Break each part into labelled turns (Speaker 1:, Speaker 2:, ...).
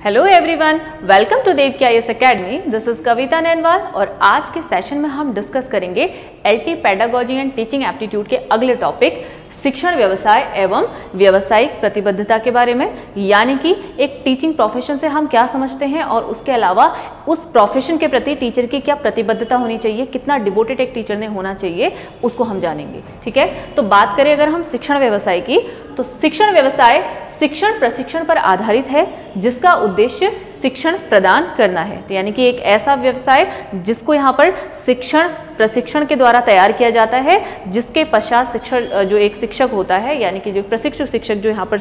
Speaker 1: Hello everyone, welcome to Devaki IAS academy. This is Kavita Nainwal और आज के सेशन में हम डिस्कस करेंगे LT pedagogy and teaching aptitude के अगले टॉपिक शिक्षण व्यवसाय एवं व्यावसायिक प्रतिबद्धता के बारे में, यानी कि एक टीचिंग प्रोफेशन से हम क्या समझते हैं और उसके अलावा उस प्रोफेशन के प्रति टीचर की क्या प्रतिबद्धता होनी चाहिए, कितना डिवोटेड एक टीचर ने होना चाहिए, उसको हम जानेंगे। ठीक है, तो बात करें अगर हम शिक्षण व्यवसाय की, तो शिक्षण व्यवसाय शिक्षण प्रशिक्षण पर आधारित है जिसका उद्देश्य शिक्षण प्रदान करना है। तो यानी कि एक ऐसा व्यवसाय जिसको यहाँ पर शिक्षण प्रशिक्षण के द्वारा तैयार किया जाता है, जिसके पश्चात शिक्षण जो एक शिक्षक होता है, यानी कि जो प्रशिक्षु शिक्षक जो यहाँ पर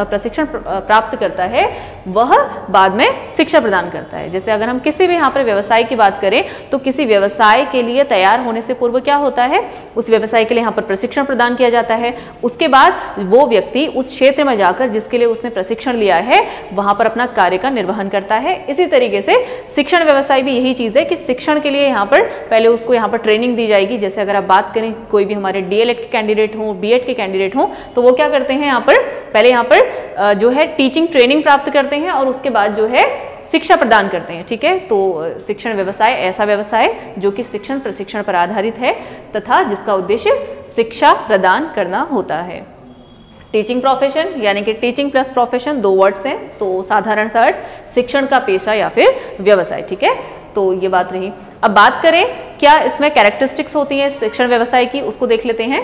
Speaker 1: प्रशिक्षण प्राप्त करता है, वह बाद में शिक्षा प्रदान करता है। जैसे अगर हम किसी भी यहाँ पर व्यवसाय की बात करें तो किसी व्यवसाय के लिए तैयार होने से पूर्व क्या होता है, उस व्यवसाय के लिए यहाँ पर प्रशिक्षण प्रदान किया जाता है। उसके बाद वो व्यक्ति उस क्षेत्र में जाकर जिसके लिए उसने प्रशिक्षण लिया है वहां पर अपना कार्य का निर्वहन करता है। इसी तरीके से शिक्षण व्यवसाय भी यही चीज है कि शिक्षण के लिए यहाँ पर पहले उसको यहाँ पर ट्रेनिंग दी जाएगी। जैसे अगर आप बात करें कोई भी हमारे डीएलएड के कैंडिडेट हो, बीएड के कैंडिडेट हो, तो वो क्या करते हैं, यहाँ पर पहले यहाँ पर जो है टीचिंग ट्रेनिंग प्राप्त करते हैं और उसके बाद जो है शिक्षा प्रदान करते हैं। ठीक है, तो शिक्षण व्यवसाय ऐसा व्यवसाय जो कि शिक्षण प्रशिक्षण पर आधारित है तथा जिसका उद्देश्य शिक्षा प्रदान करना होता है। टीचिंग प्रोफेशन यानी कि टीचिंग प्लस प्रोफेशन, दो वर्ड्स हैं, तो साधारण सा अर्थ शिक्षण का पेशा या फिर व्यवसाय। ठीक है, तो ये बात रही। अब बात करें क्या इसमें कैरेक्टरिस्टिक्स होती हैं शिक्षण व्यवसाय की, उसको देख लेते हैं।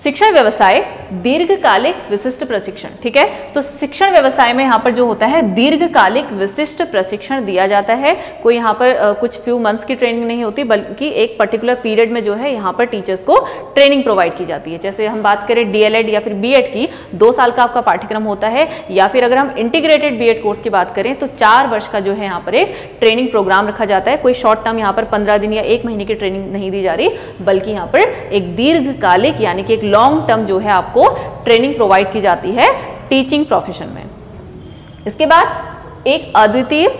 Speaker 1: शिक्षण व्यवसाय दीर्घकालिक विशिष्ट प्रशिक्षण। ठीक है, तो शिक्षण व्यवसाय में यहाँ पर जो होता है दीर्घकालिक विशिष्ट प्रशिक्षण दिया जाता है। कोई यहाँ पर कुछ फ्यू मंथ्स की ट्रेनिंग नहीं होती, बल्कि एक पर्टिकुलर पीरियड में जो है यहाँ पर टीचर्स को ट्रेनिंग प्रोवाइड की जाती है। जैसे हम बात करें डीएलएड या फिर बीएड की, 2 साल का आपका पाठ्यक्रम होता है, या फिर अगर हम इंटीग्रेटेड बीएड कोर्स की बात करें तो 4 वर्ष का जो है यहाँ पर एक ट्रेनिंग प्रोग्राम रखा जाता है। कोई शॉर्ट टर्म यहाँ पर 15 दिन या 1 महीने की ट्रेनिंग नहीं दी जा रही, बल्कि यहाँ पर एक दीर्घकालिक यानी कि एक लॉन्ग टर्म जो है आपको ट्रेनिंग प्रोवाइड की जाती है टीचिंग प्रोफेशन में। इसके बाद एक अद्वितीय,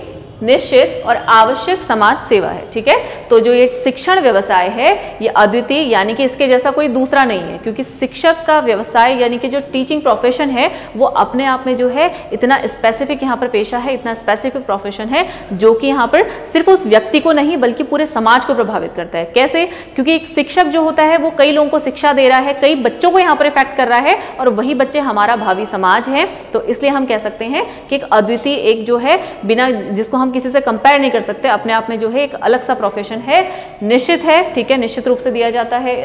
Speaker 1: निश्चित और आवश्यक समाज सेवा है। ठीक है, तो जो ये शिक्षण व्यवसाय है ये अद्वितीय यानी कि इसके जैसा कोई दूसरा नहीं है, क्योंकि शिक्षक का व्यवसाय यानी कि जो टीचिंग प्रोफेशन है वो अपने आप में जो है इतना स्पेसिफिक यहाँ पर पेशा है, इतना स्पेसिफिक प्रोफेशन है जो कि यहाँ पर सिर्फ उस व्यक्ति को नहीं बल्कि पूरे समाज को प्रभावित करता है। कैसे? क्योंकि एक शिक्षक जो होता है वो कई लोगों को शिक्षा दे रहा है, कई बच्चों को यहाँ पर इफेक्ट कर रहा है और वही बच्चे हमारा भावी समाज है। तो इसलिए हम कह सकते हैं कि एक अद्वितीय, एक जो है बिना जिसको हम किसी से कंपेयर नहीं कर सकते, अपने आप में जो है एक अलग सा प्रोफेशन है। निश्चित है, ठीक है, निश्चित रूप से दिया जाता है।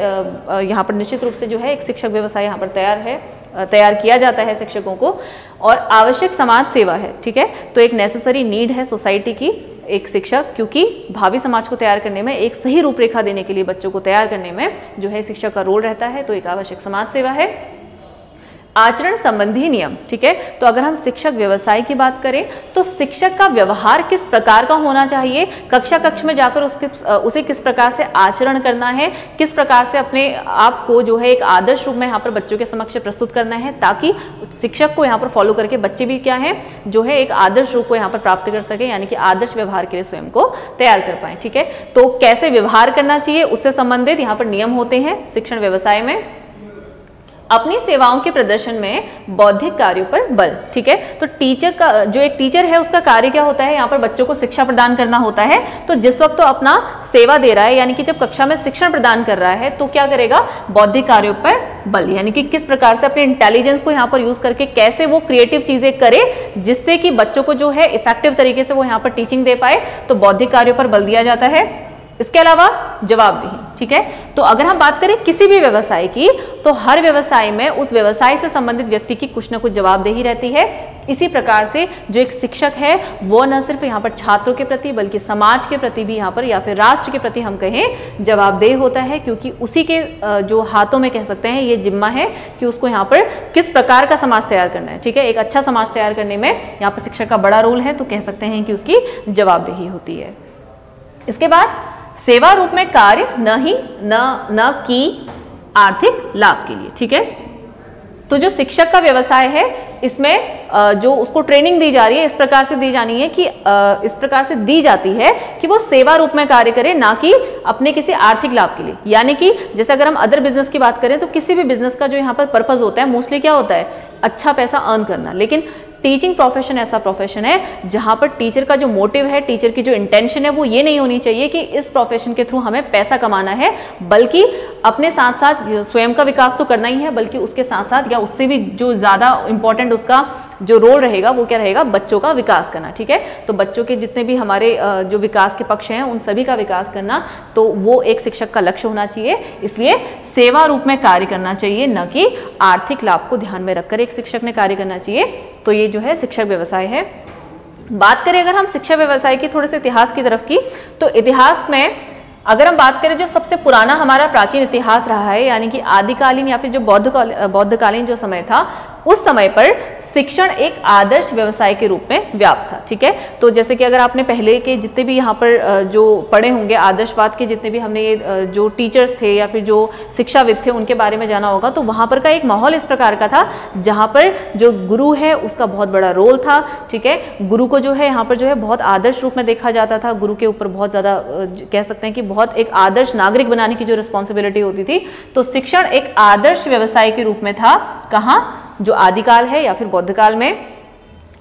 Speaker 1: यहाँ पर निश्चित रूप से जो है एक शिक्षक व्यवसाय यहाँ पर तैयार किया जाता है शिक्षकों को। और आवश्यक समाज सेवा है। ठीक है, तो एक नेसेसरी नीड है सोसाइटी की एक शिक्षक, क्योंकि भावी समाज को तैयार करने में, एक सही रूपरेखा देने के लिए बच्चों को तैयार करने में जो है शिक्षक का रोल रहता है। तो एक आवश्यक समाज सेवा है। आचरण संबंधी नियम। ठीक है, तो अगर हम शिक्षक व्यवसाय की बात करें तो शिक्षक का व्यवहार किस प्रकार का होना चाहिए, कक्ष में जाकर उसे किस प्रकार से आचरण करना है, किस प्रकार से अपने आप को जो है एक आदर्श रूप में यहाँ पर बच्चों के समक्ष प्रस्तुत करना है, ताकि शिक्षक को यहाँ पर फॉलो करके बच्चे भी क्या है जो है एक आदर्श रूप को यहाँ पर प्राप्त कर सके, यानी कि आदर्श व्यवहार के लिए स्वयं को तैयार कर पाए। ठीक है, तो कैसे व्यवहार करना चाहिए उससे संबंधित यहाँ पर नियम होते हैं शिक्षण व्यवसाय में। अपनी सेवाओं के प्रदर्शन में बौद्धिक कार्यों पर बल। ठीक है, तो टीचर का जो एक टीचर है उसका कार्य क्या होता है, यहाँ पर बच्चों को शिक्षा प्रदान करना होता है। तो जिस वक्त तो अपना सेवा दे रहा है, यानी कि जब कक्षा में शिक्षण प्रदान कर रहा है, तो क्या करेगा, बौद्धिक कार्यों पर बल, यानी कि किस प्रकार से अपने इंटेलिजेंस को यहाँ पर यूज करके कैसे वो क्रिएटिव चीजें करे जिससे कि बच्चों को जो है इफेक्टिव तरीके से वो यहाँ पर टीचिंग दे पाए। तो बौद्धिक कार्यों पर बल दिया जाता है। इसके अलावा जवाबदेही। ठीक है, तो अगर हम बात करें किसी भी व्यवसाय की, तो हर व्यवसाय में उस व्यवसाय से संबंधित व्यक्ति की कुछ ना कुछ जवाबदेही रहती है। इसी प्रकार से जो एक शिक्षक है वो न सिर्फ यहाँ पर छात्रों के प्रति बल्कि समाज के प्रति भी यहाँ पर या फिर राष्ट्र के प्रति हम कहें जवाबदेह होता है, क्योंकि उसी के जो हाथों में कह सकते हैं ये जिम्मा है कि उसको यहाँ पर किस प्रकार का समाज तैयार करना है। ठीक है, एक अच्छा समाज तैयार करने में यहाँ पर शिक्षक का बड़ा रोल है, तो कह सकते हैं कि उसकी जवाबदेही होती है। इसके बाद सेवा रूप में कार्य न कि आर्थिक लाभ के लिए। ठीक है, तो जो शिक्षक का व्यवसाय है इसमें जो उसको ट्रेनिंग दी जा रही है इस प्रकार से दी जानी है कि इस प्रकार से दी जाती है कि वो सेवा रूप में कार्य करे, ना कि अपने किसी आर्थिक लाभ के लिए। यानी कि जैसे अगर हम अदर बिजनेस की बात करें तो किसी भी बिजनेस का जो यहाँ पर पर्पज होता है मोस्टली क्या होता है, अच्छा पैसा अर्न करना। लेकिन टीचिंग प्रोफेशन ऐसा प्रोफेशन है जहां पर टीचर का जो मोटिव है, टीचर की जो इंटेंशन है वो ये नहीं होनी चाहिए कि इस प्रोफेशन के थ्रू हमें पैसा कमाना है, बल्कि अपने साथ साथ स्वयं का विकास तो करना ही है, बल्कि उसके साथ साथ या उससे भी जो ज्यादा इंपॉर्टेंट उसका जो रोल रहेगा वो क्या रहेगा, बच्चों का विकास करना। ठीक है, तो बच्चों के जितने भी हमारे जो विकास के पक्ष हैं उन सभी का विकास करना, तो वो एक शिक्षक का लक्ष्य होना चाहिए। इसलिए सेवा रूप में कार्य करना चाहिए, न कि आर्थिक लाभ को ध्यान में रखकर एक शिक्षक ने कार्य करना चाहिए। तो ये जो है शिक्षक व्यवसाय है। बात करें अगर हम शिक्षा व्यवसाय की थोड़े से इतिहास की तरफ की, तो इतिहास में अगर हम बात करें जो सबसे पुराना हमारा प्राचीन इतिहास रहा है, यानी कि आदिकालीन या फिर जो बौद्धकालीन जो समय था, उस समय पर शिक्षण एक आदर्श व्यवसाय के रूप में व्याप्त था। ठीक है, तो जैसे कि अगर आपने पहले के जितने भी यहाँ पर जो पढ़े होंगे आदर्शवाद के जितने भी हमने ये जो टीचर्स थे या फिर जो शिक्षाविद थे उनके बारे में जाना होगा, तो वहाँ पर का एक माहौल इस प्रकार का था जहाँ पर जो गुरु है उसका बहुत बड़ा रोल था। ठीक है, गुरु को जो है यहाँ पर जो है बहुत आदर्श रूप में देखा जाता था, गुरु के ऊपर बहुत ज़्यादा कह सकते हैं कि बहुत एक आदर्श नागरिक बनाने की जो रिस्पॉन्सिबिलिटी होती थी। तो शिक्षण एक आदर्श व्यवसाय के रूप में था, कहाँ, जो आदिकाल है या फिर बौद्धकाल में,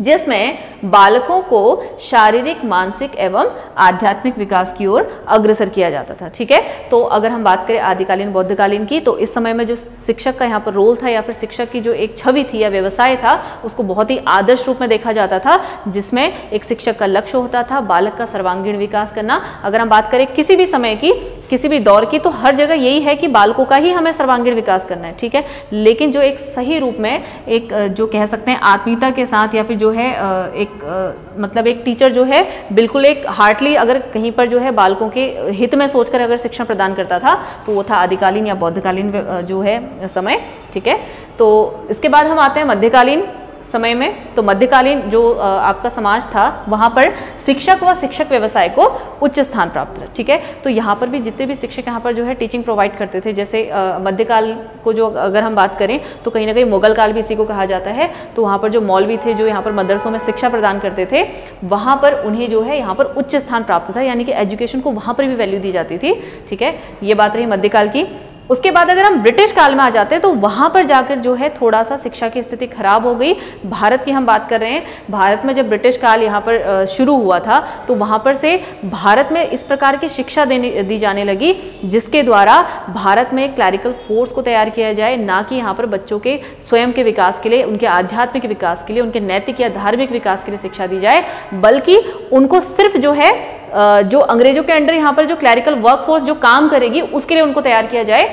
Speaker 1: जिसमें बालकों को शारीरिक, मानसिक एवं आध्यात्मिक विकास की ओर अग्रसर किया जाता था। ठीक है, तो अगर हम बात करें आदिकालीन बौद्धकालीन की, तो इस समय में जो शिक्षक का यहाँ पर रोल था या फिर शिक्षक की जो एक छवि थी या व्यवसाय था, उसको बहुत ही आदर्श रूप में देखा जाता था, जिसमें एक शिक्षक का लक्ष्य होता था बालक का सर्वांगीण विकास करना। अगर हम बात करें किसी भी समय की, किसी भी दौर की, तो हर जगह यही है कि बालकों का ही हमें सर्वांगीण विकास करना है। ठीक है, लेकिन जो एक सही रूप में एक जो कह सकते हैं आत्मीयता के साथ, या फिर जो है मतलब एक टीचर जो है बिल्कुल एक हार्टली अगर कहीं पर जो है बालकों के हित में सोचकर अगर शिक्षण प्रदान करता था, तो वो था आदिकालीन या बौद्धकालीन जो है समय। ठीक है, तो इसके बाद हम आते हैं मध्यकालीन समय में। तो मध्यकालीन जो आपका समाज था, वहाँ पर शिक्षक व शिक्षक व्यवसाय को उच्च स्थान प्राप्त है। ठीक है, तो यहाँ पर भी जितने भी शिक्षक यहाँ पर जो है टीचिंग प्रोवाइड करते थे, जैसे मध्यकाल को जो अगर हम बात करें तो कहीं ना कहीं मुगल काल भी इसी को कहा जाता है। तो वहाँ पर जो मौलवी थे जो यहाँ पर मदरसों में शिक्षा प्रदान करते थे, वहाँ पर उन्हें जो है यहाँ पर उच्च स्थान प्राप्त था, यानी कि एजुकेशन को वहाँ पर भी वैल्यू दी जाती थी। ठीक है, ये बात रही मध्यकाल की। उसके बाद अगर हम ब्रिटिश काल में आ जाते हैं, तो वहां पर जाकर जो है थोड़ा सा शिक्षा की स्थिति खराब हो गई। भारत की हम बात कर रहे हैं, भारत में जब ब्रिटिश काल यहाँ पर शुरू हुआ था, तो वहां पर से भारत में इस प्रकार की शिक्षा दी जाने लगी जिसके द्वारा भारत में क्लैरिकल फोर्स को तैयार किया जाए, ना कि यहाँ पर बच्चों के स्वयं के विकास के लिए, उनके आध्यात्मिक विकास के लिए, उनके नैतिक या धार्मिक विकास के लिए शिक्षा दी जाए, बल्कि उनको सिर्फ जो है जो अंग्रेजों के अंडर यहाँ पर जो क्लैरिकल वर्कफोर्स जो काम करेगी उसके लिए उनको तैयार किया जाए।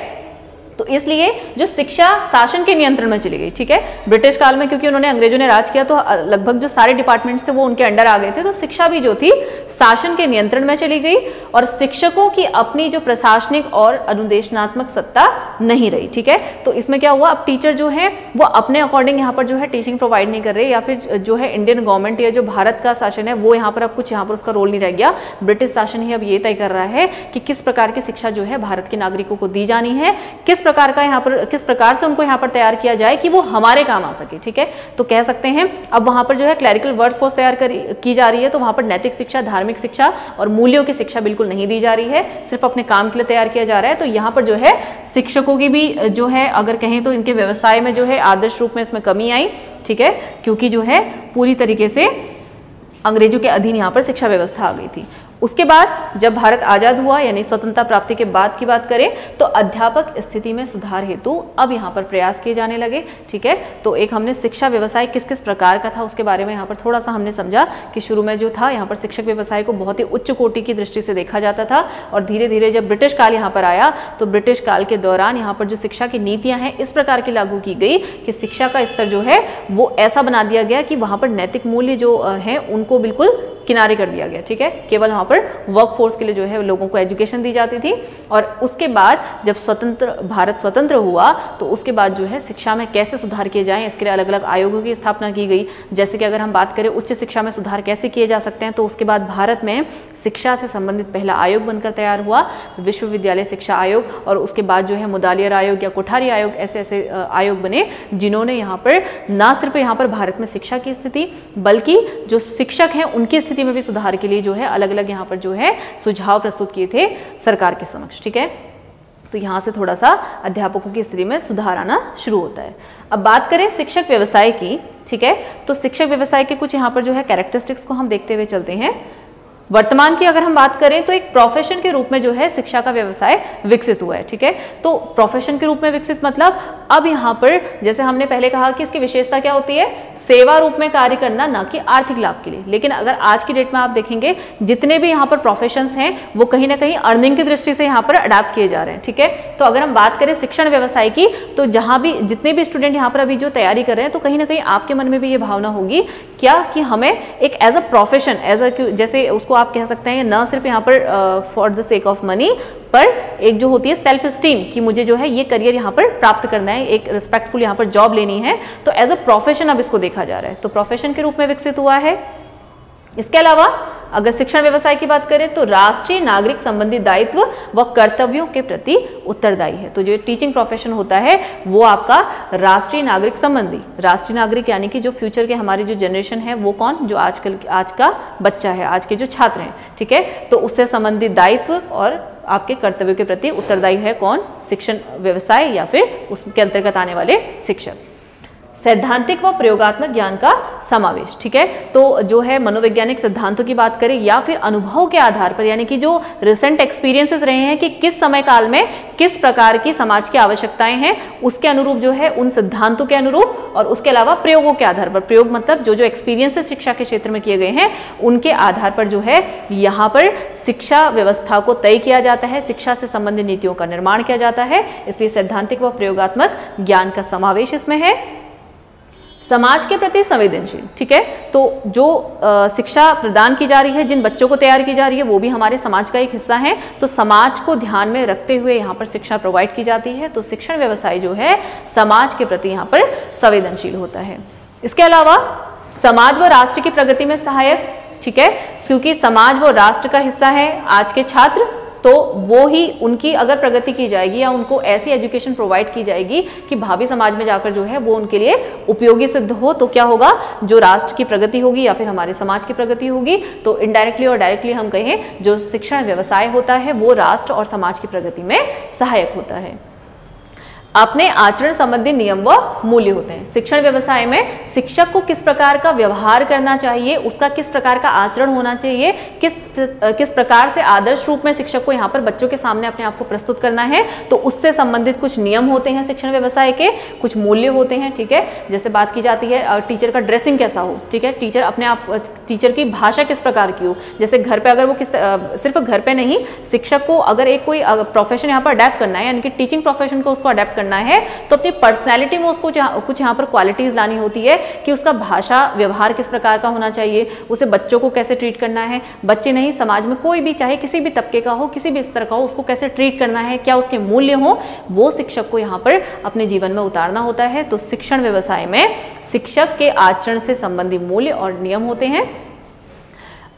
Speaker 1: तो इसलिए जो शिक्षा शासन के नियंत्रण में चली गई। ठीक है, ब्रिटिश काल में क्योंकि उन्होंने अंग्रेजों ने राज किया, तो लगभग जो सारे डिपार्टमेंट्स थे वो उनके अंडर आ गए थे, तो शिक्षा भी जो थी शासन के नियंत्रण में चली गई और शिक्षकों की अपनी जो प्रशासनिक और अनुदेशनात्मक सत्ता नहीं रही। ठीक है, तो इसमें क्या हुआ, अब टीचर जो है वो अपने अकॉर्डिंग यहाँ पर जो है टीचिंग प्रोवाइड नहीं कर रहे, या फिर जो है इंडियन गवर्नमेंट या जो भारत का शासन है वो यहाँ पर अब कुछ यहाँ पर उसका रोल नहीं रह गया। ब्रिटिश शासन ही अब ये तय कर रहा है कि किस प्रकार की शिक्षा जो है भारत के नागरिकों को दी जानी है, किस प्रकार का यहाँ पर, किस प्रकार से उनको यहाँ पर तैयार किया जाए कि वो हमारे काम आ सके। ठीक है, तो कह सकते हैं अब वहां पर जो है क्लैरिकल वर्कफोर्स तैयार की जा रही है, तो वहां पर नैतिक शिक्षा, धार्मिक शिक्षा और मूल्यों की शिक्षा बिल्कुल नहीं दी जा रही है, सिर्फ अपने काम के लिए तैयार किया जा रहा है। तो यहाँ पर जो है शिक्षकों की भी जो है अगर कहें तो इनके व्यवसाय में जो है आदर्श रूप में इसमें कमी आई। ठीक है, क्योंकि जो है पूरी तरीके से अंग्रेजों के अधीन यहाँ पर शिक्षा व्यवस्था आ गई थी। उसके बाद जब भारत आजाद हुआ, यानी स्वतंत्रता प्राप्ति के बाद की बात करें, तो अध्यापक स्थिति में सुधार हेतु अब यहाँ पर प्रयास किए जाने लगे। ठीक है, तो एक हमने शिक्षा व्यवसाय किस किस प्रकार का था उसके बारे में यहाँ पर थोड़ा सा हमने समझा कि शुरू में जो था यहाँ पर शिक्षक व्यवसाय को बहुत ही उच्च कोटि की दृष्टि से देखा जाता था, और धीरे धीरे जब ब्रिटिश काल यहाँ पर आया, तो ब्रिटिश काल के दौरान यहाँ पर जो शिक्षा की नीतियाँ हैं इस प्रकार की लागू की गई कि शिक्षा का स्तर जो है वो ऐसा बना दिया गया कि वहाँ पर नैतिक मूल्य जो है उनको बिल्कुल किनारे कर दिया गया। ठीक है, केवल वहाँ पर वर्कफोर्स के लिए जो है लोगों को एजुकेशन दी जाती थी। और उसके बाद जब भारत स्वतंत्र हुआ, तो उसके बाद जो है शिक्षा में कैसे सुधार किए जाएं, इसके लिए अलग अलग आयोगों की स्थापना की गई। जैसे कि अगर हम बात करें उच्च शिक्षा में सुधार कैसे किए जा सकते हैं, तो उसके बाद भारत में शिक्षा से संबंधित पहला आयोग बनकर तैयार हुआ, विश्वविद्यालय शिक्षा आयोग, और उसके बाद जो है मुदालियर आयोग या कोठारी आयोग, ऐसे ऐसे आयोग बने जिन्होंने यहाँ पर ना सिर्फ यहाँ पर भारत में शिक्षा की स्थिति, बल्कि जो शिक्षक हैं उनकी स्थिति में भी सुधार के लिए जो है अलग अलग यहाँ पर जो है सुझाव प्रस्तुत किए थे सरकार के समक्ष। ठीक है, तो यहाँ से थोड़ा सा अध्यापकों की स्थिति में सुधार आना शुरू होता है। अब बात करें शिक्षक व्यवसाय की। ठीक है। तो शिक्षक व्यवसाय के कुछ यहाँ पर जो है कैरेक्टरिस्टिक्स को हम देखते हुए चलते हैं। वर्तमान की अगर हम बात करें तो एक प्रोफेशन के रूप में जो है शिक्षा का व्यवसाय विकसित हुआ है, ठीक है। तो प्रोफेशन के रूप में विकसित मतलब अब यहाँ पर जैसे हमने पहले कहा कि इसकी विशेषता क्या होती है, सेवा रूप में कार्य करना, ना कि आर्थिक लाभ के लिए। लेकिन अगर आज की डेट में आप देखेंगे जितने भी यहाँ पर प्रोफेशंस हैं वो कहीं ना कहीं अर्निंग की दृष्टि से यहाँ पर अडैप्ट किए जा रहे हैं, ठीक है। तो अगर हम बात करें शिक्षण व्यवसाय की, तो जहाँ भी जितने भी स्टूडेंट यहाँ पर अभी जो तैयारी कर रहे हैं, तो कहीं ना कहीं आपके मन में भी ये भावना होगी क्या कि हमें एक एज अ प्रोफेशन, जैसे उसको आप कह सकते हैं, न सिर्फ यहाँ पर for the sake of money, पर एक जो होती है सेल्फ स्टीम कि मुझे जो है ये करियर यहाँ पर प्राप्त करना है, एक रिस्पेक्टफुल यहाँ पर जॉब लेनी है, तो एज अ प्रोफेशन अब इसको देखा जा रहा है, तो प्रोफेशन के रूप में विकसित हुआ है। इसके अलावा अगर शिक्षण व्यवसाय की बात करें तो राष्ट्रीय नागरिक संबंधी दायित्व व कर्तव्यों के प्रति उत्तरदायी है। तो जो टीचिंग प्रोफेशन होता है वो आपका राष्ट्रीय नागरिक संबंधी, राष्ट्रीय नागरिक यानी कि जो फ्यूचर के हमारी जो जनरेशन है वो कौन, जो आज का बच्चा है, आज के जो छात्र हैं, ठीक है। तो उससे संबंधित दायित्व और आपके कर्तव्यों के प्रति उत्तरदायी है कौन, शिक्षण व्यवसाय या फिर उसके अंतर्गत आने वाले शिक्षक। सैद्धांतिक व प्रयोगात्मक ज्ञान का समावेश, ठीक है। तो जो है मनोवैज्ञानिक सिद्धांतों की बात करें या फिर अनुभव के आधार पर, यानी कि जो रिसेंट एक्सपीरियंसेस रहे हैं कि किस समय काल में किस प्रकार की समाज की आवश्यकताएं हैं, उसके अनुरूप जो है उन सिद्धांतों के अनुरूप, और उसके अलावा प्रयोगों के आधार पर, प्रयोग मतलब जो जो एक्सपीरियंसेस शिक्षा के क्षेत्र में किए गए हैं उनके आधार पर जो है यहाँ पर शिक्षा व्यवस्था को तय किया जाता है, शिक्षा से संबंधित नीतियों का निर्माण किया जाता है। इसलिए सैद्धांतिक व प्रयोगात्मक ज्ञान का समावेश इसमें है। समाज के प्रति संवेदनशील, ठीक है। तो जो शिक्षा प्रदान की जा रही है, जिन बच्चों को तैयार की जा रही है, वो भी हमारे समाज का एक हिस्सा है, तो समाज को ध्यान में रखते हुए यहाँ पर शिक्षा प्रोवाइड की जाती है। तो शिक्षण व्यवसाय जो है समाज के प्रति यहाँ पर संवेदनशील होता है। इसके अलावा समाज व राष्ट्र की प्रगति में सहायक, ठीक है, क्योंकि समाज व राष्ट्र का हिस्सा है आज के छात्र, तो वो ही उनकी अगर प्रगति की जाएगी या उनको ऐसी एजुकेशन प्रोवाइड की जाएगी कि भावी समाज में जाकर जो है वो उनके लिए उपयोगी सिद्ध हो, तो क्या होगा, जो राष्ट्र की प्रगति होगी या फिर हमारे समाज की प्रगति होगी। तो इनडायरेक्टली और डायरेक्टली हम कहें जो शिक्षण व्यवसाय होता है वो राष्ट्र और समाज की प्रगति में सहायक होता है। अपने आचरण संबंधी नियम व मूल्य होते हैं। शिक्षण व्यवसाय में शिक्षक को किस प्रकार का व्यवहार करना चाहिए, उसका किस प्रकार का आचरण होना चाहिए, किस प्रकार से आदर्श रूप में शिक्षक को यहाँ पर बच्चों के सामने अपने आप को प्रस्तुत करना है, तो उससे संबंधित कुछ नियम होते हैं शिक्षण व्यवसाय के, कुछ मूल्य होते हैं, ठीक है। जैसे बात की जाती है टीचर का ड्रेसिंग कैसा हो, ठीक है, टीचर अपने आप, टीचर की भाषा किस प्रकार की हो, जैसे घर पे अगर वो सिर्फ घर पे नहीं, शिक्षक को अगर एक कोई प्रोफेशन यहाँ पर अडेप्ट करना है, यानी कि टीचिंग प्रोफेशन को उसको अडेप्ट करना है, तो अपनी पर्सनैलिटी में उसको कुछ यहाँ पर क्वालिटीज लानी होती है कि उसका भाषा व्यवहार किस प्रकार का होना चाहिए, उसे बच्चों को कैसे ट्रीट करना है, बच्चे नहीं समाज में कोई भी चाहे किसी भी तबके का हो, किसी भी स्तर का हो, उसको कैसे ट्रीट करना है, क्या उसके मूल्य हो, वो शिक्षक को यहाँ पर अपने जीवन में उतारना होता है। तो शिक्षण व्यवसाय में शिक्षक के आचरण से संबंधित मूल्य और नियम होते हैं।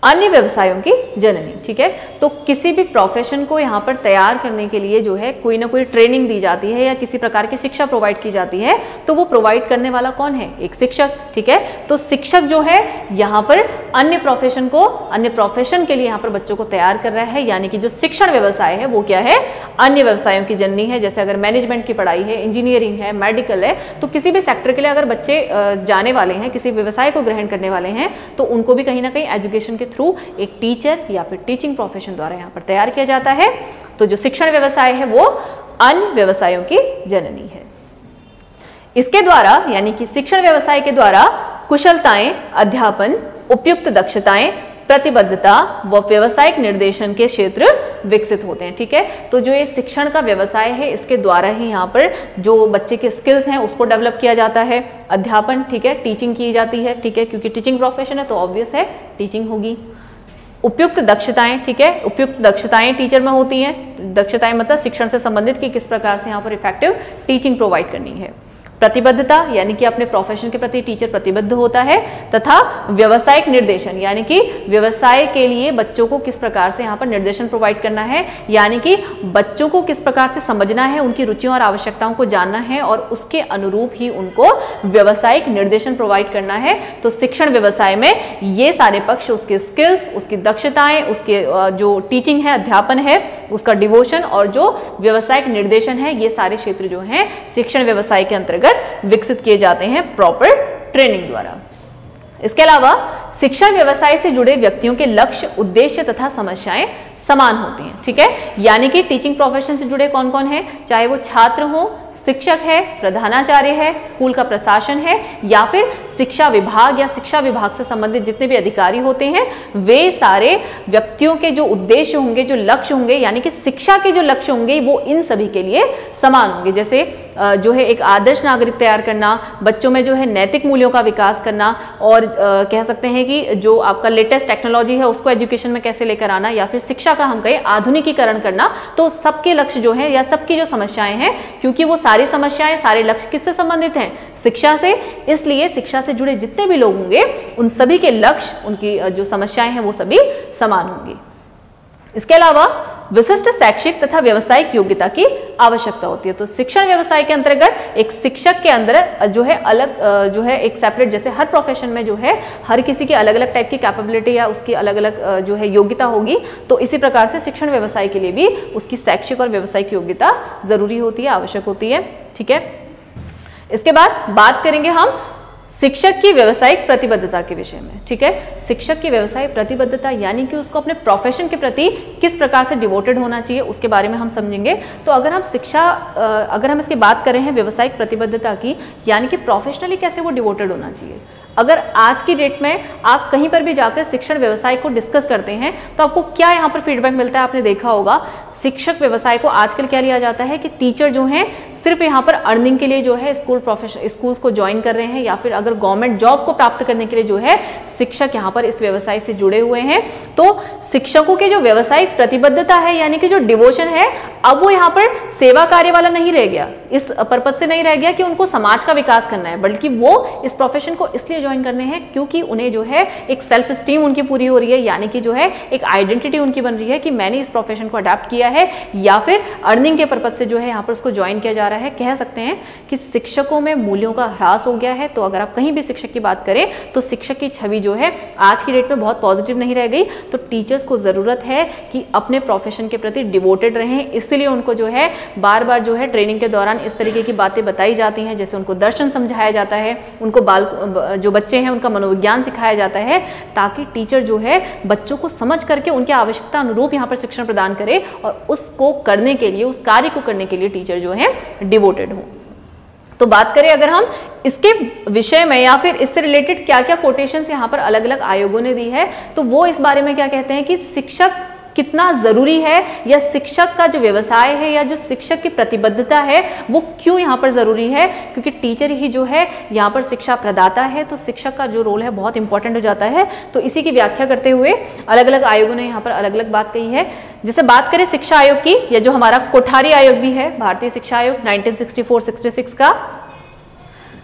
Speaker 1: अन्य व्यवसायों की जननी, ठीक है। तो किसी भी प्रोफेशन को यहाँ पर तैयार करने के लिए जो है कोई ना कोई ट्रेनिंग दी जाती है या किसी प्रकार की शिक्षा प्रोवाइड की जाती है, तो वो प्रोवाइड करने वाला कौन है, एक शिक्षक, ठीक है। तो शिक्षक जो है यहाँ पर अन्य प्रोफेशन के लिए यहाँ पर बच्चों को तैयार कर रहा है, यानी कि जो शिक्षण व्यवसाय है वो क्या है, अन्य व्यवसायों की जननी है। जैसे अगर मैनेजमेंट की पढ़ाई है, इंजीनियरिंग है, मेडिकल है, तो किसी भी सेक्टर के लिए अगर बच्चे जाने वाले हैं, किसी व्यवसाय को ग्रहण करने वाले हैं, तो उनको भी कहीं ना कहीं एजुकेशन के थ्रू एक टीचर या फिर टीचिंग प्रोफेशन द्वारा यहाँ पर तैयार किया जाता है। तो जो शिक्षण व्यवसाय है वो अन्य व्यवसायों की जननी है। इसके द्वारा यानी कि शिक्षण व्यवसाय के द्वारा कुशलताएं, अध्यापन, उपयुक्त दक्षताएं, प्रतिबद्धता व व्यावसायिक निर्देशन के क्षेत्र विकसित होते हैं, ठीक है। तो जो ये शिक्षण का व्यवसाय है इसके द्वारा ही यहाँ पर जो बच्चे के स्किल्स हैं उसको डेवलप किया जाता है। अध्यापन, ठीक है, टीचिंग की जाती है, ठीक है, क्योंकि टीचिंग प्रोफेशन है तो ऑब्वियस है टीचिंग होगी। उपयुक्त दक्षताएं, ठीक है, उपयुक्त दक्षताएं टीचर में होती हैं। दक्षताएं मतलब शिक्षण से संबंधित कि किस प्रकार से यहाँ पर इफेक्टिव टीचिंग प्रोवाइड करनी है। प्रतिबद्धता यानी कि अपने प्रोफेशन के प्रति टीचर प्रतिबद्ध होता है, तथा व्यवसायिक निर्देशन यानी कि व्यवसाय के लिए बच्चों को किस प्रकार से यहाँ पर निर्देशन प्रोवाइड करना है, यानी कि बच्चों को किस प्रकार से समझना है, उनकी रुचियों और आवश्यकताओं को जानना है और उसके अनुरूप ही उनको व्यवसायिक निर्देशन प्रोवाइड करना है। तो शिक्षण व्यवसाय में ये सारे पक्ष, उसके स्किल्स, उसकी दक्षताएं, उसके जो टीचिंग है, अध्यापन है, उसका डिवोशन और जो व्यवसायिक निर्देशन है, ये सारे क्षेत्र जो हैं शिक्षण व्यवसाय के अंतर्गत विकसित किए जाते हैं प्रॉपर ट्रेनिंग द्वारा। इसके अलावा शिक्षण व्यवसाय से जुड़े व्यक्तियों के लक्ष्य, उद्देश्य तथा समस्याएं समान होती हैं, ठीक है। यानी कि टीचिंग प्रोफेशन से जुड़े कौन कौन है, चाहे वो छात्र हो, शिक्षक है, प्रधानाचार्य है, स्कूल का प्रशासन है, या फिर शिक्षा विभाग या शिक्षा विभाग से संबंधित जितने भी अधिकारी होते हैं, वे सारे व्यक्तियों के जो उद्देश्य होंगे, जो लक्ष्य होंगे, यानी कि शिक्षा के जो लक्ष्य होंगे वो इन सभी के लिए समान होंगे। जैसे जो है एक आदर्श नागरिक तैयार करना, बच्चों में जो है नैतिक मूल्यों का विकास करना, और कह सकते हैं कि जो आपका लेटेस्ट टेक्नोलॉजी है उसको एजुकेशन में कैसे लेकर आना, या फिर शिक्षा का हम कहें आधुनिकीकरण करना। तो सबके लक्ष्य जो है या सबकी जो समस्याएं हैं, क्योंकि वो सारी समस्याएं, सारे लक्ष्य किससे संबंधित हैं, शिक्षा से, इसलिए शिक्षा से जुड़े जितने भी लोग होंगे उन सभी के लक्ष्य, उनकी जो समस्याएं हैं वो सभी समान होंगी। इसके अलावा विशिष्ट शैक्षिक तथा व्यावसायिक योग्यता की आवश्यकता होती है। तो शिक्षण व्यवसाय के अंतर्गत एक शिक्षक के अंदर जो है अलग जो है एक सेपरेट, जैसे हर प्रोफेशन में जो है हर किसी की अलग अलग टाइप की कैपेबिलिटी या उसकी अलग अलग जो है योग्यता होगी, तो इसी प्रकार से शिक्षण व्यवसाय के लिए भी उसकी शैक्षिक और व्यावसायिक योग्यता जरूरी होती है, आवश्यक होती है, ठीक है। इसके बाद बात करेंगे हम शिक्षक की व्यावसायिक प्रतिबद्धता के विषय में, ठीक है। शिक्षक की व्यावसायिक प्रतिबद्धता यानी कि उसको अपने प्रोफेशन के प्रति किस प्रकार से डिवोटेड होना चाहिए, उसके बारे में हम समझेंगे। तो अगर हम इसकी बात कर रहे हैं व्यावसायिक प्रतिबद्धता की, यानी कि प्रोफेशनली कैसे वो डिवोटेड होना चाहिए। अगर आज की डेट में आप कहीं पर भी जाकर शिक्षण व्यवसाय को डिस्कस करते हैं तो आपको क्या यहाँ पर फीडबैक मिलता है, आपने देखा होगा शिक्षक व्यवसाय को आजकल क्या लिया जाता है कि टीचर जो हैं सिर्फ यहाँ पर अर्निंग के लिए जो है स्कूल्स को ज्वाइन कर रहे हैं, या फिर अगर गवर्नमेंट जॉब को प्राप्त करने के लिए जो है शिक्षक यहाँ पर इस व्यवसाय से जुड़े हुए हैं। तो शिक्षकों की जो व्यावसायिक प्रतिबद्धता है, यानी कि जो डिवोशन है, अब वो यहाँ पर सेवा कार्य वाला नहीं रह गया, इस पर्पज से नहीं रह गया कि उनको समाज का विकास करना है, बल्कि वो इस प्रोफेशन को इसलिए ज्वाइन करने हैं क्योंकि उन्हें जो है एक सेल्फ स्टीम उनकी पूरी हो रही है, यानी कि जो है एक आइडेंटिटी उनकी बन रही है कि मैंने इस प्रोफेशन को अडॉप्ट किया है, या फिर अर्निंग के पर्पज से जो है यहाँ पर उसको ज्वाइन किया जा रहा है। कह सकते हैं कि शिक्षकों में मूल्यों का ह्रास हो गया है। तो अगर आप कहीं भी शिक्षक की बात करें तो शिक्षक की छवि जो है आज की डेट में बहुत पॉजिटिव नहीं रह गई। तो टीचर्स को जरूरत है कि अपने प्रोफेशन के प्रति डिवोटेड रहें, इसलिए उनको जो है बार बार जो है ट्रेनिंग के दौरान इस तरीके की बातें बताई जाती हैं, जैसे उनको दर्शन समझाया जाता है, उनको जो बच्चे हैं उनका मनोविज्ञान सिखाया जाता है, ताकि टीचर जो है बच्चों को समझ करके उनके आवश्यकता अनुरूप यहाँ पर शिक्षण प्रदान करे, और उसको करने के लिए, उस कार्य को करने के लिए टीचर जो है डिवोटेड हो। तो बात करें अगर हम इसके विषय में या फिर इससे रिलेटेड क्या क्या कोटेशंस यहाँ पर अलग अलग आयोगों ने दी है, तो वो इस बारे में क्या कहते हैं कि शिक्षक कितना जरूरी है, या शिक्षक का जो व्यवसाय है या जो शिक्षक की प्रतिबद्धता है वो क्यों यहाँ पर जरूरी है, क्योंकि टीचर ही जो है यहाँ पर शिक्षा प्रदाता है, तो शिक्षक का जो रोल है बहुत इंपॉर्टेंट हो जाता है। तो इसी की व्याख्या करते हुए अलग अलग आयोगों ने यहाँ पर अलग अलग बात कही है। जैसे बात करें शिक्षा आयोग की, या जो हमारा कोठारी आयोग भी है, भारतीय शिक्षा आयोग 1964-66 का,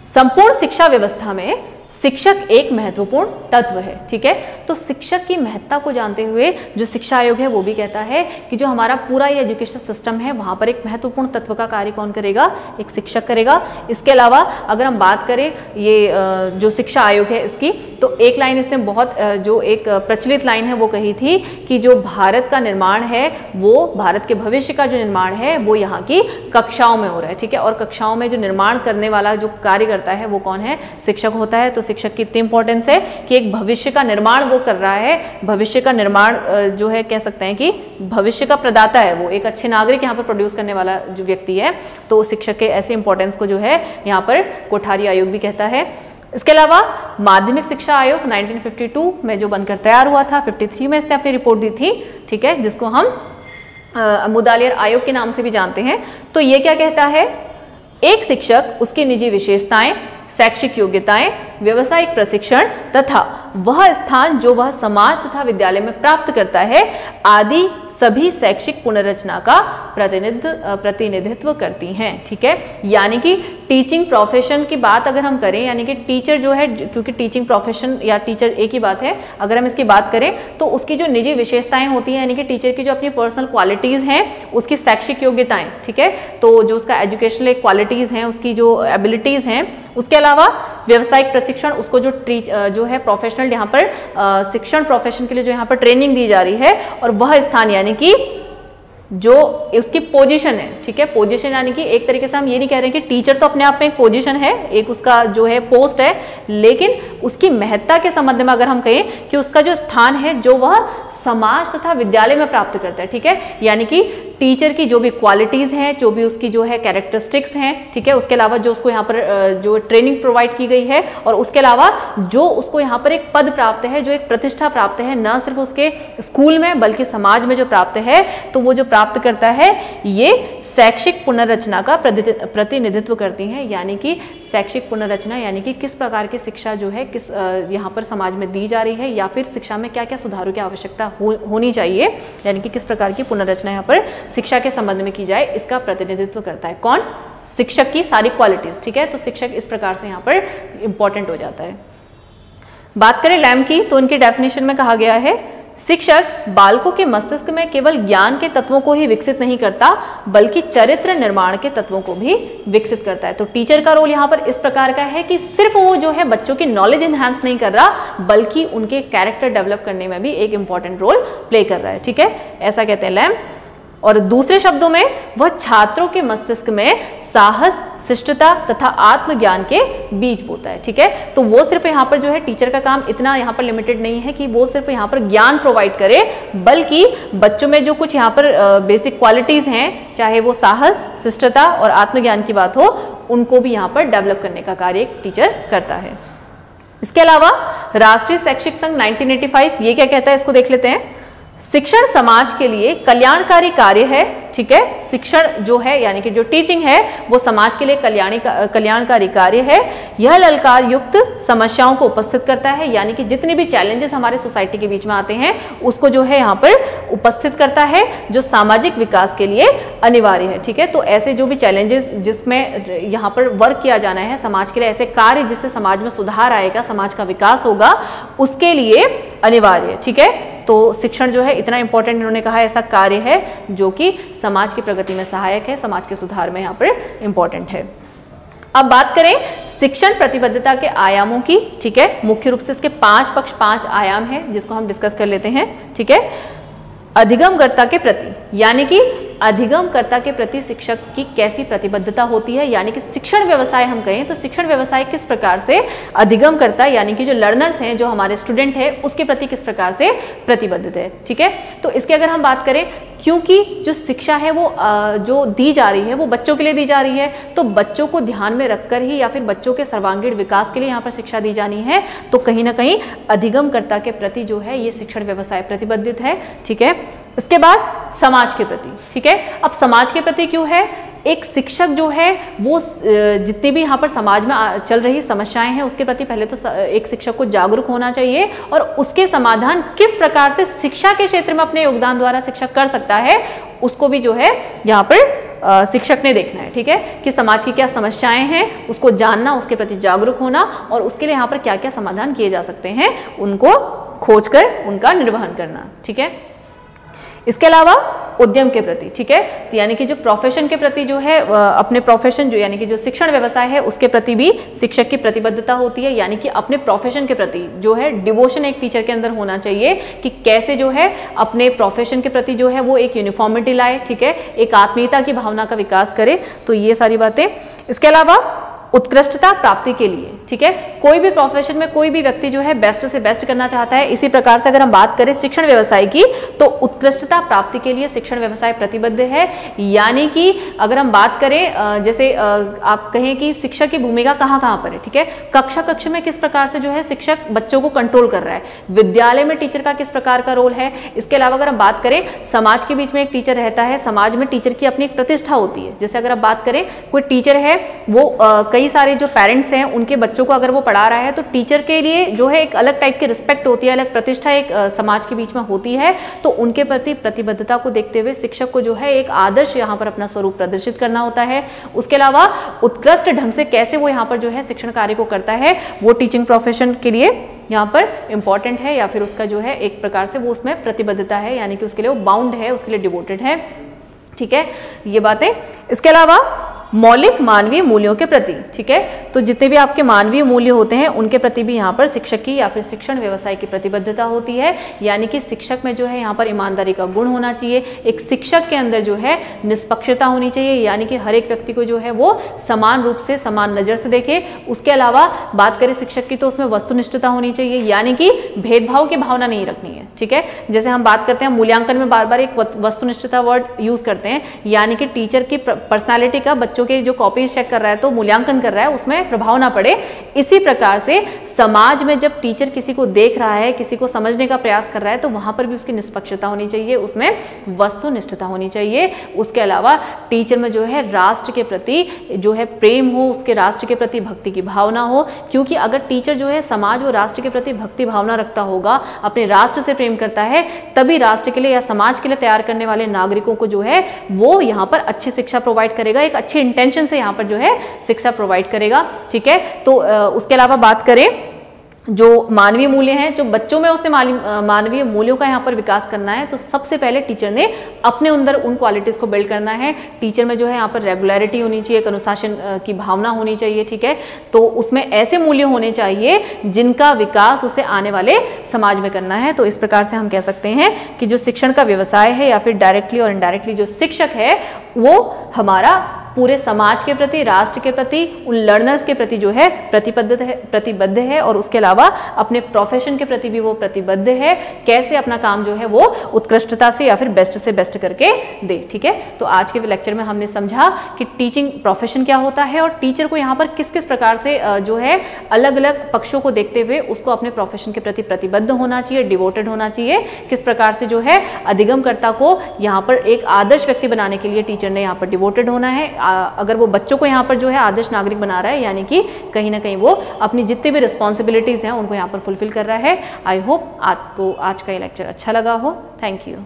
Speaker 1: संपूर्ण शिक्षा व्यवस्था में शिक्षक एक महत्वपूर्ण तत्व है, ठीक है। तो शिक्षक की महत्ता को जानते हुए जो शिक्षा आयोग है वो भी कहता है कि जो हमारा पूरा ये एजुकेशन सिस्टम है वहां पर एक महत्वपूर्ण तत्व का कार्य कौन करेगा, एक शिक्षक करेगा। इसके अलावा अगर हम बात करें ये जो शिक्षा आयोग है इसकी, तो एक लाइन इसने बहुत जो एक प्रचलित लाइन है वो कही थी कि जो भारत का निर्माण है, वो भारत के भविष्य का जो निर्माण है वो यहाँ की कक्षाओं में हो रहा है, ठीक है। और कक्षाओं में जो निर्माण करने वाला जो कार्य करता है वो कौन है, शिक्षक होता है। तो शिक्षक की इतनी इंपॉर्टेंस है कि एक भविष्य का निर्माण वो कर रहा है, भविष्य का निर्माण जो है कह सकते हैं कि भविष्य का प्रदाता है, वो एक अच्छे नागरिक यहाँ पर प्रोड्यूस करने वाला जो व्यक्ति है। तो शिक्षक के ऐसे इंपॉर्टेंस को जो है यहाँ पर कोठारी आयोग भी कहता है। इसके अलावा माध्यमिक शिक्षा आयोग 1952 में जो बनकर तैयार हुआ था, 53 में इसने अपनी रिपोर्ट दी थी, ठीक है, जिसको हम मुदालियर आयोग के नाम से भी जानते हैं। तो ये क्या कहता है, एक शिक्षक उसकी निजी विशेषताएं, शैक्षिक योग्यताएं, व्यवसायिक प्रशिक्षण तथा वह स्थान जो वह समाज तथा विद्यालय में प्राप्त करता है आदि सभी शैक्षिक पुनर्रचना का प्रतिनिधित्व करती हैं, ठीक है। यानी कि टीचिंग प्रोफेशन की बात अगर हम करें, यानी कि टीचर जो है, क्योंकि टीचिंग प्रोफेशन या टीचर एक ही बात है, अगर हम इसकी बात करें तो उसकी जो निजी विशेषताएं होती हैं, यानी कि टीचर की जो अपनी पर्सनल क्वालिटीज हैं, उसकी शैक्षिक योग्यताएं, ठीक है, तो जो उसका एजुकेशनल क्वालिटीज हैं, उसकी जो एबिलिटीज हैं, उसके अलावा व्यवसायिक प्रशिक्षण, उसको जो है प्रोफेशनल यहाँ पर शिक्षण प्रोफेशन के लिए जो यहाँ पर ट्रेनिंग दी जा रही है, और वह स्थान यानी कि जो उसकी पोजीशन है, ठीक है, पोजीशन यानी कि एक तरीके से हम ये नहीं कह रहे कि टीचर तो अपने आप में एक पोजीशन है, एक उसका जो है पोस्ट है, लेकिन उसकी महत्ता के संबंध में अगर हम कहें कि उसका जो स्थान है जो वह समाज तथा विद्यालय में प्राप्त करता है, ठीक है, यानी कि टीचर की जो भी क्वालिटीज हैं, जो भी उसकी जो है कैरेक्टरिस्टिक्स हैं, ठीक है, उसके अलावा जो उसको यहाँ पर जो ट्रेनिंग प्रोवाइड की गई है, और उसके अलावा जो उसको यहाँ पर एक पद प्राप्त है, जो एक प्रतिष्ठा प्राप्त है, न सिर्फ उसके स्कूल में बल्कि समाज में जो प्राप्त है, तो वो जो प्राप्त करता है ये शैक्षिक पुनर्रचना का प्रतिनिधित्व करती हैं। यानी कि शैक्षिक पुनर्रचना यानी कि किस प्रकार की शिक्षा जो है किस यहाँ पर समाज में दी जा रही है, या फिर शिक्षा में क्या क्या सुधारों की आवश्यकता होनी चाहिए, यानी कि किस प्रकार की पुनर्रचना यहाँ पर शिक्षा के संबंध में की जाए, इसका प्रतिनिधित्व करता है कौन? शिक्षक की सारी क्वालिटीज, ठीक है। तो शिक्षक इस प्रकार से यहाँ पर इंपॉर्टेंट हो जाता है। बात करें लैम की, तो उनकी डेफिनेशन में कहा गया है शिक्षक बालकों के मस्तिष्क में केवल ज्ञान के तत्वों को ही विकसित नहीं करता बल्कि चरित्र निर्माण के तत्वों को भी विकसित करता है। तो टीचर का रोल यहाँ पर इस प्रकार का है कि सिर्फ वो जो है बच्चों की नॉलेज एनहांस नहीं कर रहा बल्कि उनके कैरेक्टर डेवलप करने में भी एक इंपॉर्टेंट रोल प्ले कर रहा है, ठीक है, ऐसा कहते हैं लैम। और दूसरे शब्दों में वह छात्रों के मस्तिष्क में साहस, शिष्टता तथा आत्मज्ञान के बीज बोता है, ठीक है। तो वो सिर्फ यहाँ पर जो है टीचर का काम इतना यहाँ पर लिमिटेड नहीं है कि वो सिर्फ यहाँ पर ज्ञान प्रोवाइड करे, बल्कि बच्चों में जो कुछ यहाँ पर बेसिक क्वालिटीज हैं, चाहे वो साहस, शिष्टता और आत्मज्ञान की बात हो, उनको भी यहाँ पर डेवलप करने का कार्य एक टीचर करता है। इसके अलावा राष्ट्रीय शैक्षिक संघ 1985 ये क्या कहता है, इसको देख लेते हैं। शिक्षण समाज के लिए कल्याणकारी कार्य है, ठीक है। शिक्षण जो है यानी कि जो टीचिंग है वो समाज के लिए कल्याणकारी कार्य है। यह ललकार युक्त समस्याओं को उपस्थित करता है, यानी कि जितने भी चैलेंजेस हमारे सोसाइटी के बीच में आते हैं उसको जो है यहाँ पर उपस्थित करता है, जो सामाजिक विकास के लिए अनिवार्य है, ठीक है। तो ऐसे जो भी चैलेंजेस जिसमें यहाँ पर वर्क किया जाना है समाज के लिए, ऐसे कार्य जिससे समाज में सुधार आएगा, समाज का विकास होगा, उसके लिए अनिवार्य है, ठीक है। तो शिक्षण जो है इतना इंपॉर्टेंट इन्होंने कहा ऐसा कार्य है जो कि समाज की प्रगति में सहायक है, समाज के सुधार में यहाँ पर इंपॉर्टेंट है। अब बात करें शिक्षण प्रतिबद्धता के आयामों की, ठीक है। मुख्य रूप से इसके 5 पक्ष 5 आयाम हैं जिसको हम डिस्कस कर लेते हैं, ठीक है। अधिगमकर्ता के प्रति, यानी कि अधिगमकर्ता के प्रति शिक्षक की कैसी प्रतिबद्धता होती है, यानी कि शिक्षण व्यवसाय हम कहें तो शिक्षण व्यवसाय किस प्रकार से अधिगमकर्ता यानी कि जो लर्नर्स हैं, जो हमारे स्टूडेंट हैं, उसके प्रति किस प्रकार से प्रतिबद्ध है, ठीक है। तो इसकी अगर हम बात करें, क्योंकि जो शिक्षा है वो जो दी जा रही है वो बच्चों के लिए दी जा रही है, तो बच्चों को ध्यान में रखकर ही या फिर बच्चों के सर्वांगीण विकास के लिए यहाँ पर शिक्षा दी जानी है, तो कहीं ना कहीं अधिगमकर्ता के प्रति जो है ये शिक्षण व्यवसाय प्रतिबद्धित है, ठीक है। इसके बाद समाज के प्रति, ठीक है। अब समाज के प्रति क्यों है, एक शिक्षक जो है वो जितनी भी यहाँ पर समाज में चल रही समस्याएं हैं उसके प्रति पहले तो एक शिक्षक को जागरूक होना चाहिए, और उसके समाधान किस प्रकार से शिक्षा के क्षेत्र में अपने योगदान द्वारा शिक्षक कर सकता है उसको भी जो है यहाँ पर शिक्षक ने देखना है, ठीक है, कि समाज की क्या समस्याएं हैं उसको जानना, उसके प्रति जागरूक होना, और उसके लिए यहाँ पर क्या क्या समाधान किए जा सकते हैं उनको खोजकर उनका निर्वहन करना, ठीक है। इसके अलावा उद्यम के प्रति, ठीक है, तो यानी कि जो प्रोफेशन के प्रति जो है अपने प्रोफेशन जो यानी कि जो शिक्षण व्यवसाय है उसके प्रति भी शिक्षक की प्रतिबद्धता होती है, यानी कि अपने प्रोफेशन के प्रति जो है डिवोशन एक टीचर के अंदर होना चाहिए कि कैसे जो है अपने प्रोफेशन के प्रति जो है वो एक यूनिफॉर्मिटी लाए, ठीक है, एक आत्मीयता की भावना का विकास करे, तो ये सारी बातें। इसके अलावा उत्कृष्टता प्राप्ति के लिए, ठीक है, कोई भी प्रोफेशन में कोई भी व्यक्ति जो है बेस्ट से बेस्ट करना चाहता है, इसी प्रकार से अगर हम बात करें शिक्षण व्यवसाय की तो उत्कृष्टता प्राप्ति के लिए शिक्षण व्यवसाय प्रतिबद्ध है। यानी कि अगर हम बात करें जैसे आप कहें कि शिक्षक की भूमिका कहाँ कहाँ पर है, ठीक है, कक्ष में किस प्रकार से जो है शिक्षक बच्चों को कंट्रोल कर रहा है, विद्यालय में टीचर का किस प्रकार का रोल है। इसके अलावा अगर हम बात करें समाज के बीच में एक टीचर रहता है, समाज में टीचर की अपनी एक प्रतिष्ठा होती है। जैसे अगर आप बात करें कोई टीचर है वो कई सारे जो पेरेंट्स हैं उनके बच्चों को अगर वो पढ़ा रहा है तो टीचर के लिए जो है एक अलग टाइप की रिस्पेक्ट होती है, अलग प्रतिष्ठा एक समाज के बीच में होती है, तो उनके प्रति प्रतिबद्धता को देखते हुए शिक्षक को जो है एक आदर्श यहाँ पर अपना स्वरूप प्रदर्शित करना होता है। उसके अलावा उत्कृष्ट ढंग से कैसे वो यहाँ पर जो है शिक्षण कार्य को करता है वो टीचिंग प्रोफेशन के लिए यहाँ पर इंपॉर्टेंट है, या फिर उसका जो है एक प्रकार से वो उसमें प्रतिबद्धता है, यानी कि उसके लिए वो बाउंड है, उसके लिए डिवोटेड है, ठीक है, ये बातें। इसके अलावा मौलिक मानवीय मूल्यों के प्रति। ठीक है, तो जितने भी आपके मानवीय मूल्य होते हैं उनके प्रति भी यहाँ पर शिक्षक की या फिर शिक्षण व्यवसाय की प्रतिबद्धता होती है। यानी कि शिक्षक में जो है यहाँ पर ईमानदारी का गुण होना चाहिए, एक शिक्षक के अंदर जो है निष्पक्षता होनी चाहिए, यानी कि हर एक व्यक्ति को जो है वो समान रूप से समान नजर से देखे। उसके अलावा बात करें शिक्षक की तो उसमें वस्तुनिष्ठता होनी चाहिए, यानी कि भेदभाव की भावना नहीं रखनी है। ठीक है, जैसे हम बात करते हैं मूल्यांकन में बार बार एक वस्तुनिष्ठता वर्ड यूज करते हैं, यानी कि टीचर की पर्सनालिटी का बच्चों के जो कॉपीज चेक कर रहा है तो मूल्यांकन कर रहा है उसमें प्रभाव ना पड़े। इसी प्रकार से समाज में जब टीचर किसी को देख रहा है, किसी को समझने का प्रयास कर रहा है तो वहां पर भी उसकी निष्पक्षता होनी चाहिए, उसमें वस्तुनिष्ठता होनी चाहिए। उसके अलावा टीचर में जो है राष्ट्र के प्रति जो है प्रेम हो, उसके राष्ट्र के प्रति भक्ति की भावना हो, क्योंकि अगर टीचर जो है समाज व राष्ट्र के प्रति भक्ति भावना रखता होगा, अपने राष्ट्र से प्रेम करता है, तभी राष्ट्र के लिए या समाज के लिए तैयार करने वाले नागरिकों को जो है वो यहाँ पर अच्छी शिक्षा प्रोवाइड करेगा, एक अच्छे इंटेंशन से यहाँ पर जो है शिक्षा प्रोवाइड करेगा। ठीक है, तो उसके अलावा बात करें जो मानवीय मूल्य हैं, जो बच्चों में उसने मानवीय मूल्यों का यहाँ पर विकास करना है, तो सबसे पहले टीचर ने अपने अंदर उन क्वालिटीज को बिल्ड करना है। टीचर में जो है यहाँ पर रेगुलरिटी होनी चाहिए, एक अनुशासन की भावना होनी चाहिए। ठीक है, तो उसमें ऐसे मूल्य होने चाहिए जिनका विकास उसे आने वाले समाज में करना है। तो इस प्रकार से हम कह सकते हैं कि जो शिक्षण का व्यवसाय है या फिर डायरेक्टली और इनडायरेक्टली जो शिक्षक है वो हमारा पूरे समाज के प्रति, राष्ट्र के प्रति, उन लर्नर्स के प्रति जो है प्रतिबद्ध है और उसके अलावा अपने प्रोफेशन के प्रति भी वो प्रतिबद्ध है, कैसे अपना काम जो है वो उत्कृष्टता से या फिर बेस्ट से बेस्ट करके दे। ठीक है, तो आज के लेक्चर में हमने समझा कि टीचिंग प्रोफेशन क्या होता है और टीचर को यहाँ पर किस किस प्रकार से जो है अलग अलग पक्षों को देखते हुए उसको अपने प्रोफेशन के प्रति प्रतिबद्ध होना चाहिए, डिवोटेड होना चाहिए, किस प्रकार से जो है अधिगमकर्ता को यहाँ पर एक आदर्श व्यक्ति बनाने के लिए टीचर ने यहाँ पर डिवोटेड होना है। अगर वो बच्चों को यहाँ पर जो है आदर्श नागरिक बना रहा है, यानी कि कहीं ना कहीं वो अपनी जितनी भी रिस्पॉन्सिबिलिटीज हैं उनको यहाँ पर फुलफिल कर रहा है। आई होप आपको आज का ये लेक्चर अच्छा लगा हो। Thank you.